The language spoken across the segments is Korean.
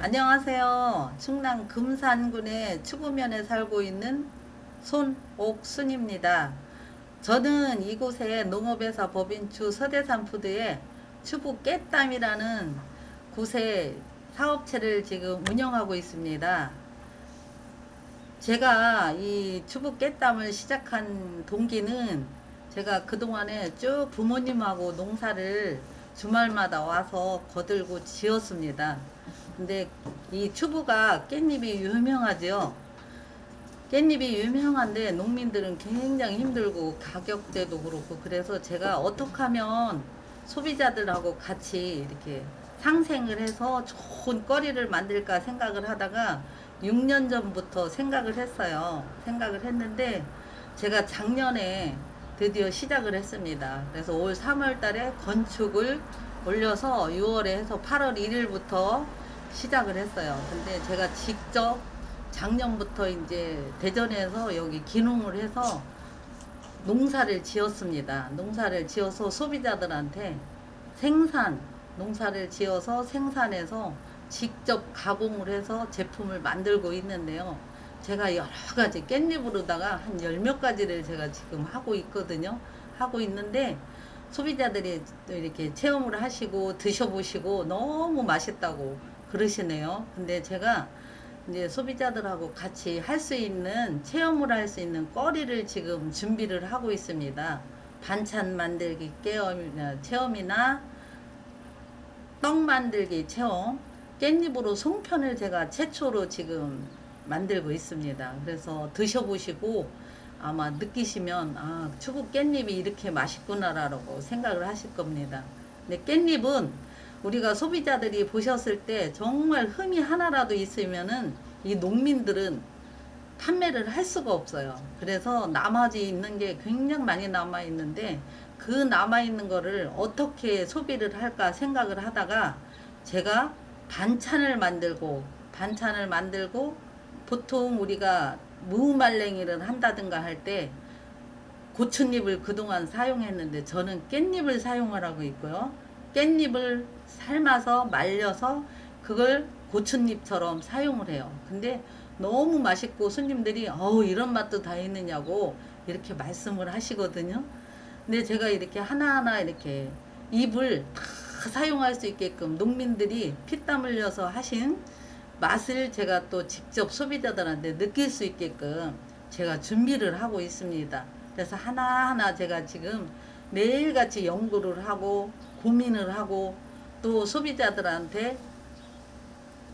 안녕하세요. 충남 금산군의 추구면에 살고 있는 손옥순입니다. 저는 이곳에 농업회사 법인추 서대산푸드의 추부 깻땀이라는 곳에 사업체를 지금 운영하고 있습니다. 제가 이 추부 깻땀을 시작한 동기는 제가 그동안에 쭉 부모님하고 농사를 주말마다 와서 거들고 지었습니다. 근데 이 추부가 깻잎이 유명하죠. 깻잎이 유명한데 농민들은 굉장히 힘들고 가격대도 그렇고, 그래서 제가 어떻게 하면 소비자들하고 같이 이렇게 상생을 해서 좋은 거리를 만들까 생각을 하다가 6년 전부터 생각을 했어요. 생각을 했는데 제가 작년에 드디어 시작을 했습니다. 그래서 올 3월 달에 건축을 올려서 6월에 해서 8월 1일부터 시작을 했어요. 근데 제가 직접 작년부터 이제 대전에서 여기 기농을 해서 농사를 지었습니다. 농사를 지어서 소비자들한테 농사를 지어서 생산해서 직접 가공을 해서 제품을 만들고 있는데요. 제가 여러 가지 깻잎으로다가 한 열 몇 가지를 제가 지금 하고 있거든요. 하고 있는데 소비자들이 이렇게 체험을 하시고 드셔보시고 너무 맛있다고 그러시네요. 근데 제가 이제 소비자들하고 같이 할 수 있는, 체험을 할 수 있는 거리를 지금 준비를 하고 있습니다. 반찬 만들기 체험이나 떡 만들기 체험, 깻잎으로 송편을 제가 최초로 지금 만들고 있습니다. 그래서 드셔보시고 아마 느끼시면 추국 깻잎이 이렇게 맛있구나라고 생각을 하실 겁니다. 근데 깻잎은 우리가 소비자들이 보셨을 때 정말 흠이 하나라도 있으면은 이 농민들은 판매를 할 수가 없어요. 그래서 나머지 있는 게 굉장히 많이 남아 있는데 그 남아 있는 거를 어떻게 소비를 할까 생각을 하다가 제가 반찬을 만들고 보통 우리가 무말랭이를 한다든가 할 때 고추잎을 그동안 사용했는데 저는 깻잎을 사용하라고 있고요. 깻잎을 삶아서 말려서 그걸 고추잎처럼 사용을 해요. 근데 너무 맛있고 손님들이 이런 맛도 다 있느냐고 이렇게 말씀을 하시거든요. 근데 제가 이렇게 하나하나 이렇게 잎을 다 사용할 수 있게끔 농민들이 피땀 흘려서 하신 맛을 제가 또 직접 소비자들한테 느낄 수 있게끔 제가 준비를 하고 있습니다. 그래서 하나하나 제가 지금 매일같이 연구를 하고 고민을 하고 또 소비자들한테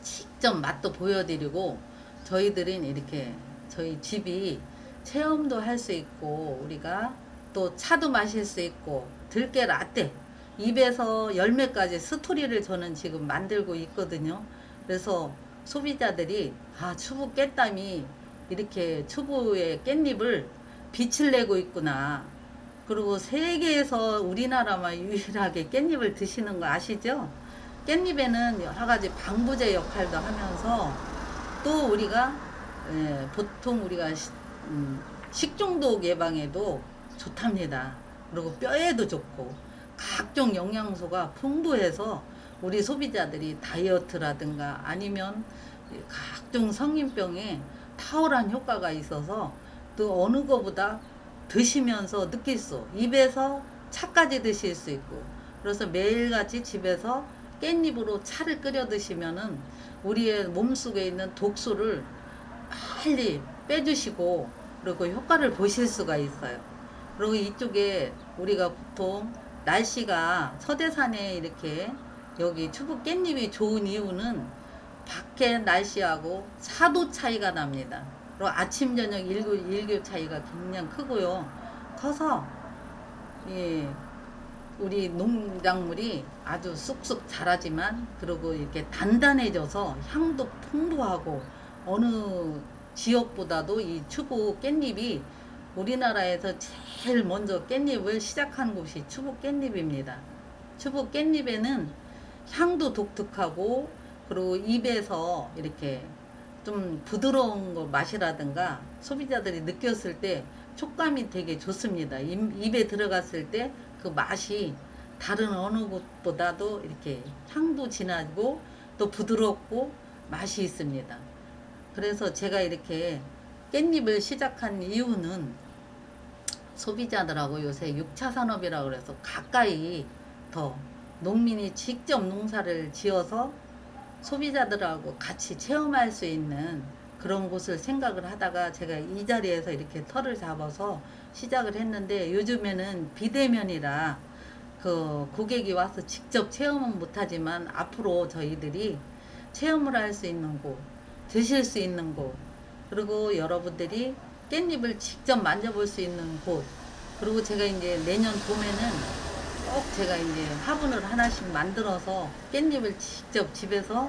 직접 맛도 보여드리고, 저희들은 이렇게 저희 집이 체험도 할 수 있고 우리가 또 차도 마실 수 있고 들깨 라떼 입에서 열매까지 스토리를 저는 지금 만들고 있거든요. 그래서 소비자들이 추부 깻땀이 이렇게 추부의 깻잎을 빛을 내고 있구나. 그리고 세계에서 우리나라만 유일하게 깻잎을 드시는 거 아시죠? 깻잎에는 여러 가지 방부제 역할도 하면서 또 우리가 보통 우리가 식중독 예방에도 좋답니다. 그리고 뼈에도 좋고 각종 영양소가 풍부해서 우리 소비자들이 다이어트라든가 아니면 각종 성인병에 탁월한 효과가 있어서 또 어느 것보다 드시면서 느낄 수, 입에서 차까지 드실 수 있고, 그래서 매일같이 집에서 깻잎으로 차를 끓여 드시면은 우리의 몸속에 있는 독소를 빨리 빼주시고 그리고 효과를 보실 수가 있어요. 그리고 이쪽에 우리가 보통 날씨가 서대산에 이렇게 여기 추부 깻잎이 좋은 이유는 밖에 날씨하고 4도 차이가 납니다. 그리고 아침 저녁 일교 차이가 굉장히 크고요. 커서 우리 농작물이 아주 쑥쑥 자라지만 그리고 이렇게 단단해져서 향도 풍부하고 어느 지역보다도 이 추부 깻잎이 우리나라에서 제일 먼저 깻잎을 시작한 곳이 추부 깻잎입니다. 추부 깻잎에는 향도 독특하고 그리고 입에서 이렇게 좀 부드러운 거 맛이라든가 소비자들이 느꼈을 때 촉감이 되게 좋습니다. 입에 들어갔을 때 그 맛이 다른 어느 곳보다도 이렇게 향도 진하고 또 부드럽고 맛이 있습니다. 그래서 제가 이렇게 깻잎을 시작한 이유는 소비자들하고 요새 6차 산업이라고 그래서 가까이 더 농민이 직접 농사를 지어서 소비자들하고 같이 체험할 수 있는 그런 곳을 생각을 하다가 제가 이 자리에서 이렇게 털을 잡아서 시작을 했는데, 요즘에는 비대면이라 그 고객이 와서 직접 체험은 못하지만 앞으로 저희들이 체험을 할 수 있는 곳, 드실 수 있는 곳, 그리고 여러분들이 깻잎을 직접 만져볼 수 있는 곳, 그리고 제가 이제 내년 봄에는 꼭 제가 이제 화분을 하나씩 만들어서 깻잎을 직접 집에서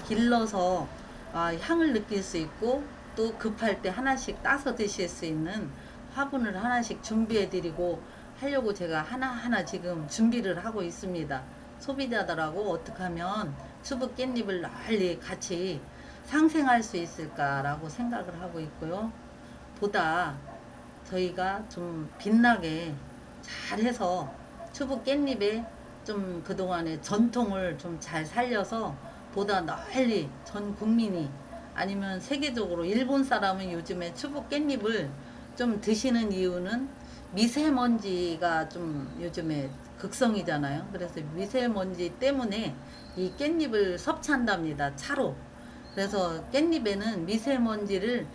길러서 향을 느낄 수 있고, 또 급할 때 하나씩 따서 드실 수 있는 화분을 하나씩 준비해 드리고 하려고 제가 하나하나 지금 준비를 하고 있습니다. 소비자들하고 어떻게 하면 추부 깻잎을 널리 같이 상생할 수 있을까라고 생각을 하고 있고요. 보다 저희가 좀 빛나게 잘해서 추부 깻잎에 좀 그동안의 전통을 좀 잘 살려서 보다 널리 전 국민이, 아니면 세계적으로, 일본 사람은 요즘에 추부 깻잎을 좀 드시는 이유는 미세먼지가 좀 요즘에 극성이잖아요. 그래서 미세먼지 때문에 이 깻잎을 섭취한답니다. 차로. 그래서 깻잎에는 미세먼지를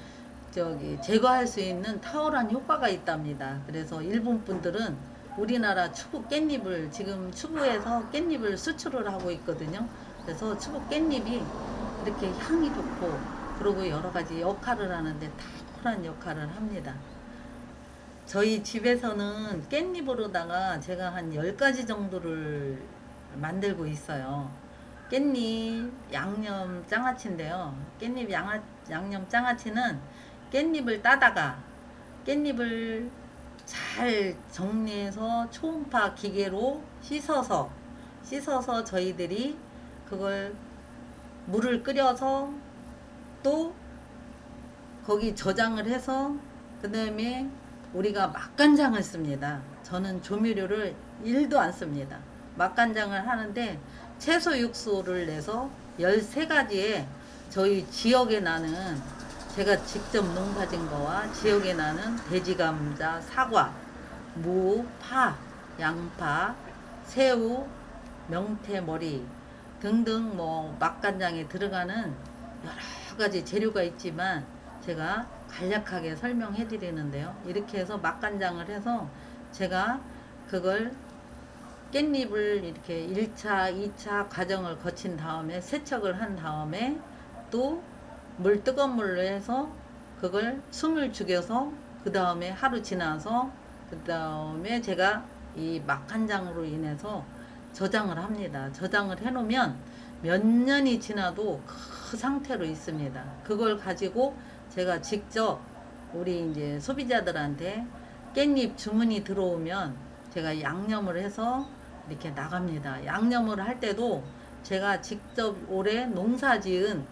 제거할 수 있는 탁월한 효과가 있답니다. 그래서 일본 분들은 우리나라 추부 깻잎을 지금 추부에서 깻잎을 수출을 하고 있거든요. 그래서 추부 깻잎이 이렇게 향이 좋고, 그리고 여러 가지 역할을 하는데 탁월한 역할을 합니다. 저희 집에서는 깻잎으로다가 제가 한 10가지 정도를 만들고 있어요. 깻잎 양념 장아찌인데요. 깻잎 양념 장아찌는 깻잎을 따다가 깻잎을 잘 정리해서 초음파 기계로 씻어서 저희들이 그걸 물을 끓여서 또 거기 저장을 해서 그 다음에 우리가 맛간장을 씁니다. 저는 조미료를 1도 안 씁니다. 맛간장을 하는데 채소 육수를 내서 13가지의 저희 지역에 나는, 제가 직접 농사진 거와 지역에 나는 돼지감자, 사과, 무, 파, 양파, 새우, 명태머리 등등 뭐 맛간장에 들어가는 여러 가지 재료가 있지만 제가 간략하게 설명해 드리는데요. 이렇게 해서 맛간장을 해서 제가 그걸 깻잎을 이렇게 1차, 2차 과정을 거친 다음에 세척을 한 다음에 또 뜨거운 물로 해서 그걸 숨을 죽여서 그 다음에 하루 지나서 그 다음에 제가 이 맛간장으로 인해서 저장을 합니다. 저장을 해 놓으면 몇 년이 지나도 그 상태로 있습니다. 그걸 가지고 제가 직접 우리 이제 소비자들한테 깻잎 주문이 들어오면 제가 양념을 해서 이렇게 나갑니다. 양념을 할 때도 제가 직접 올해 농사 지은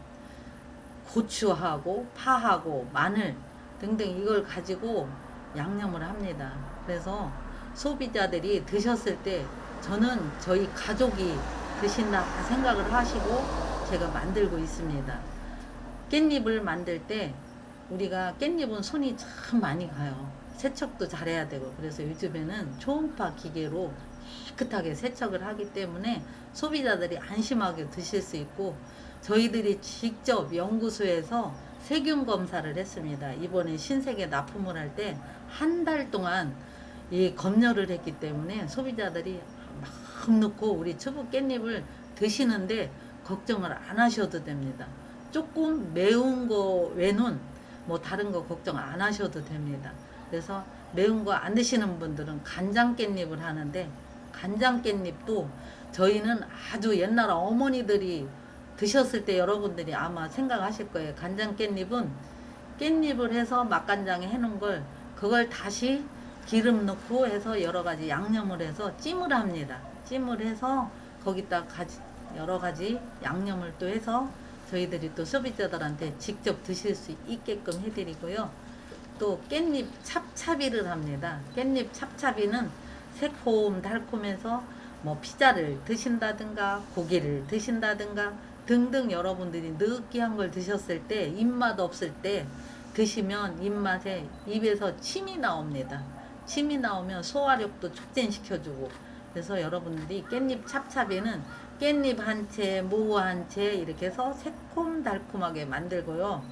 고추하고 파하고 마늘 등등 이걸 가지고 양념을 합니다. 그래서 소비자들이 드셨을 때 저는 저희 가족이 드신다 생각을 하시고 제가 만들고 있습니다. 깻잎을 만들 때 우리가 깻잎은 손이 참 많이 가요. 세척도 잘해야 되고, 그래서 요즘에는 초음파 기계로 깨끗하게 세척을 하기 때문에 소비자들이 안심하게 드실 수 있고, 저희들이 직접 연구소에서 세균 검사를 했습니다. 이번에 신세계 납품을 할 때 한 달 동안 이 검열을 했기 때문에 소비자들이 마음 놓고 우리 추부 깻잎을 드시는데 걱정을 안 하셔도 됩니다. 조금 매운 거 외는 뭐 다른 거 걱정 안 하셔도 됩니다. 그래서 매운 거 안 드시는 분들은 간장 깻잎을 하는데, 간장 깻잎도 저희는 아주 옛날 어머니들이 드셨을 때 여러분들이 아마 생각하실 거예요. 간장 깻잎은 깻잎을 해서 맛간장에 해놓은 걸 그걸 다시 기름 넣고 해서 여러 가지 양념을 해서 찜을 합니다. 찜을 해서 거기다 여러 가지 양념을 또 해서 저희들이 또 소비자들한테 직접 드실 수 있게끔 해드리고요. 또 깻잎 찹찹이를 합니다. 깻잎 찹찹이는 새콤 달콤해서 뭐 피자를 드신다든가 고기를 드신다든가 등등 여러분들이 느끼한 걸 드셨을 때 입맛 없을 때 드시면 입맛에 입에서 침이 나옵니다. 침이 나오면 소화력도 촉진시켜주고 그래서 여러분들이 깻잎 찹찹이는 깻잎 한 채, 무 한 채 이렇게 해서 새콤달콤하게 만들고요.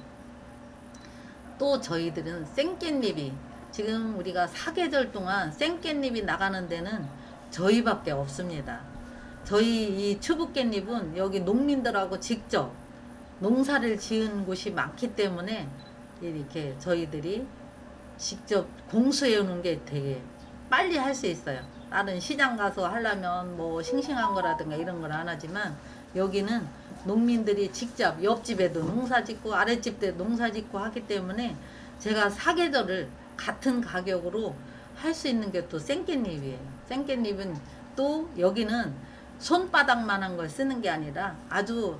또 저희들은 생깻잎이 지금 우리가 사계절 동안 생깻잎이 나가는 데는 저희밖에 없습니다. 저희 이 추부깻잎은 여기 농민들하고 직접 농사를 지은 곳이 많기 때문에 이렇게 저희들이 직접 공수해 오는 게 되게 빨리 할 수 있어요. 다른 시장 가서 하려면 뭐 싱싱한 거라든가 이런 걸 안 하지만 여기는 농민들이 직접 옆집에도 농사 짓고 아랫집도 농사 짓고 하기 때문에 제가 사계절을 같은 가격으로 할 수 있는 게 또 생깻잎이에요. 생깻잎은 또 여기는 손바닥만한 걸 쓰는 게 아니라 아주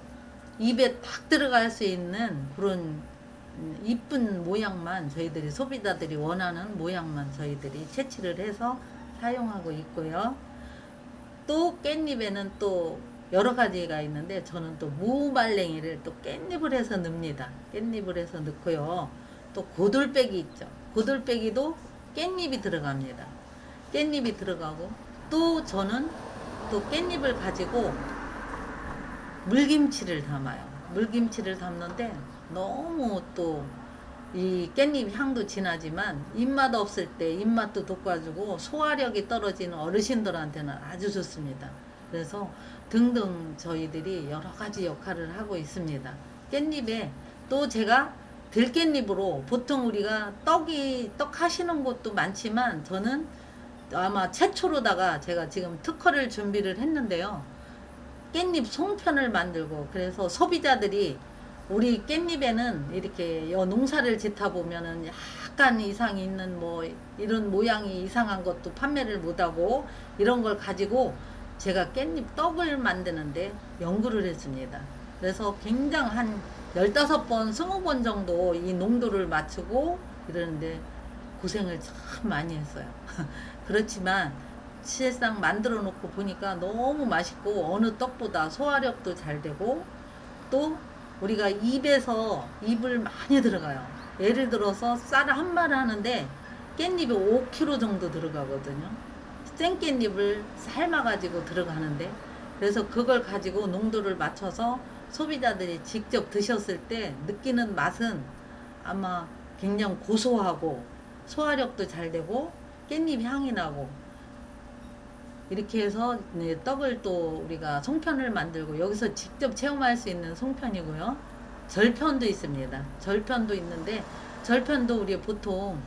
입에 딱 들어갈 수 있는 그런 이쁜 모양만 저희들이 소비자들이 원하는 모양만 저희들이 채취를 해서 사용하고 있고요. 또 깻잎에는 또 여러 가지가 있는데 저는 또 무말랭이를 또 깻잎을 해서 넣습니다. 깻잎을 해서 넣고요. 또 고돌빼기 있죠. 고돌빼기도 깻잎이 들어갑니다. 깻잎이 들어가고 또 저는 또 깻잎을 가지고 물김치를 담아요. 물김치를 담는데 너무 또 이 깻잎 향도 진하지만 입맛 없을 때 입맛도 돋궈주고 소화력이 떨어지는 어르신들한테는 아주 좋습니다. 그래서 등등 저희들이 여러 가지 역할을 하고 있습니다. 깻잎에 또 제가 들깻잎으로 보통 우리가 떡 하시는 곳도 많지만 저는 아마 최초로다가 제가 지금 특허를 준비를 했는데요. 깻잎 송편을 만들고 그래서 소비자들이 우리 깻잎에는 이렇게 농사를 짓다 보면은 약간 이상이 있는 뭐 이런 모양이 이상한 것도 판매를 못하고 이런 걸 가지고 제가 깻잎 떡을 만드는데 연구를 했습니다. 그래서 굉장히 한 15번, 20번 정도 이 농도를 맞추고 이러는데 고생을 참 많이 했어요. 그렇지만 실상 만들어 놓고 보니까 너무 맛있고 어느 떡보다 소화력도 잘 되고 또 우리가 입에서 입을 많이 들어가요. 예를 들어서 쌀을 한 마를 하는데 깻잎이 5kg 정도 들어가거든요. 생깻잎을 삶아가지고 들어가는데 그래서 그걸 가지고 농도를 맞춰서 소비자들이 직접 드셨을 때 느끼는 맛은 아마 굉장히 고소하고 소화력도 잘 되고 깻잎 향이 나고 이렇게 해서 떡을 또 우리가 송편을 만들고 여기서 직접 체험할 수 있는 송편이고요. 절편도 있습니다. 절편도 있는데 절편도 우리 보통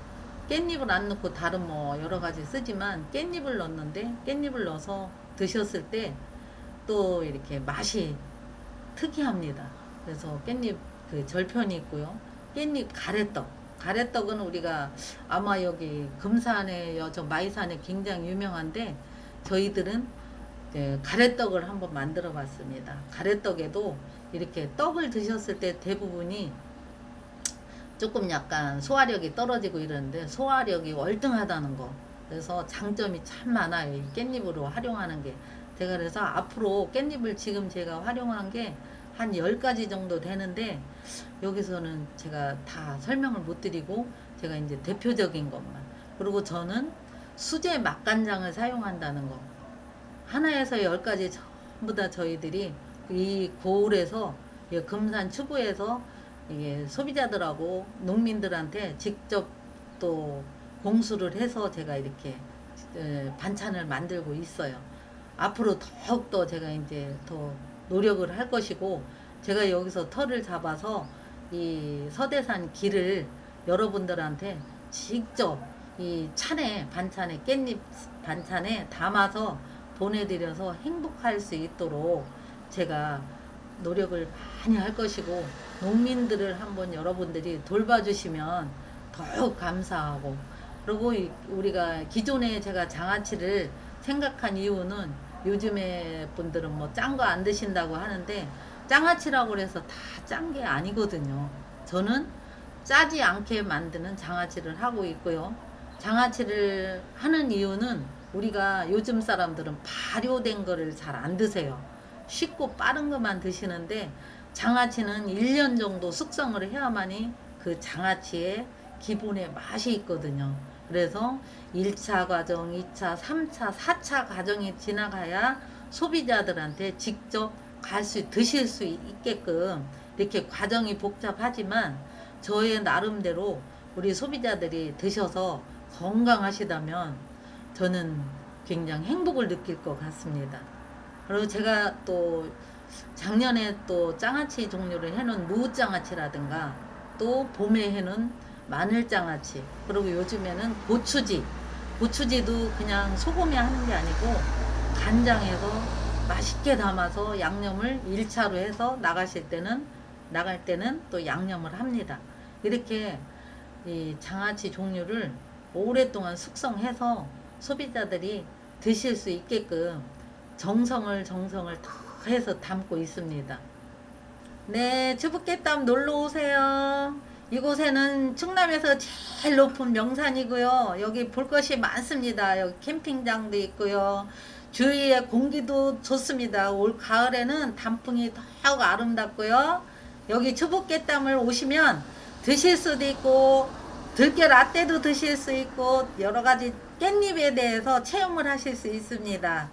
깻잎을 안 넣고 다른 뭐 여러 가지 쓰지만 깻잎을 넣는데 깻잎을 넣어서 드셨을 때 또 이렇게 맛이 특이합니다. 그래서 깻잎 그 절편이 있고요. 깻잎 가래떡. 가래떡은 우리가 아마 여기 금산에 저 마이산에 굉장히 유명한데 저희들은 가래떡을 한번 만들어 봤습니다. 가래떡에도 이렇게 떡을 드셨을 때 대부분이 조금 약간 소화력이 떨어지고 이러는데 소화력이 월등하다는 거. 그래서 장점이 참 많아요. 이 깻잎으로 활용하는 게. 제가 그래서 앞으로 깻잎을 지금 제가 활용한 게 한 10가지 정도 되는데 여기서는 제가 다 설명을 못 드리고 제가 이제 대표적인 것만. 그리고 저는 수제 맛간장을 사용한다는 거. 하나에서 10가지 전부 다 저희들이 이 고을에서 금산 추구에서 이게 소비자들하고 농민들한테 직접 또 공수를 해서 제가 이렇게 반찬을 만들고 있어요. 앞으로 더욱더 제가 이제 더 노력을 할 것이고 제가 여기서 털을 잡아서 이 서대산 길을 여러분들한테 직접 이 찬에 반찬에 깻잎 반찬에 담아서 보내드려서 행복할 수 있도록 제가 노력을 많이 할 것이고 농민들을 한번 여러분들이 돌봐주시면 더욱 감사하고 그리고 우리가 기존에 제가 장아찌를 생각한 이유는 요즘에 분들은 뭐 짠 거 안 드신다고 하는데 장아찌라고 해서 다 짠 게 아니거든요. 저는 짜지 않게 만드는 장아찌를 하고 있고요. 장아찌를 하는 이유는 우리가 요즘 사람들은 발효된 거를 잘 안 드세요. 쉽고 빠른 것만 드시는데 장아찌는 1년 정도 숙성을 해야만이 그 장아찌의 기본의 맛이 있거든요. 그래서 1차 과정, 2차, 3차, 4차 과정이 지나가야 소비자들한테 직접 드실 수 있게끔 이렇게 과정이 복잡하지만 저의 나름대로 우리 소비자들이 드셔서 건강하시다면 저는 굉장히 행복을 느낄 것 같습니다. 그리고 제가 또 작년에 또 장아찌 종류를 해놓은 무장아찌라든가 또 봄에 해놓은 마늘장아찌, 그리고 요즘에는 고추지도 그냥 소금에 하는 게 아니고 간장에서 맛있게 담아서 양념을 1차로 해서 나갈 때는 또 양념을 합니다. 이렇게 이 장아찌 종류를 오랫동안 숙성해서 소비자들이 드실 수 있게끔 정성을 더 해서 담고 있습니다. 네, 추북갯담 놀러 오세요. 이곳에는 충남에서 제일 높은 명산이고요. 여기 볼 것이 많습니다. 여기 캠핑장도 있고요. 주위에 공기도 좋습니다. 올 가을에는 단풍이 더욱 아름답고요. 여기 추북갯담을 오시면 드실 수도 있고 들깨 라떼도 드실 수 있고 여러 가지 깻잎에 대해서 체험을 하실 수 있습니다.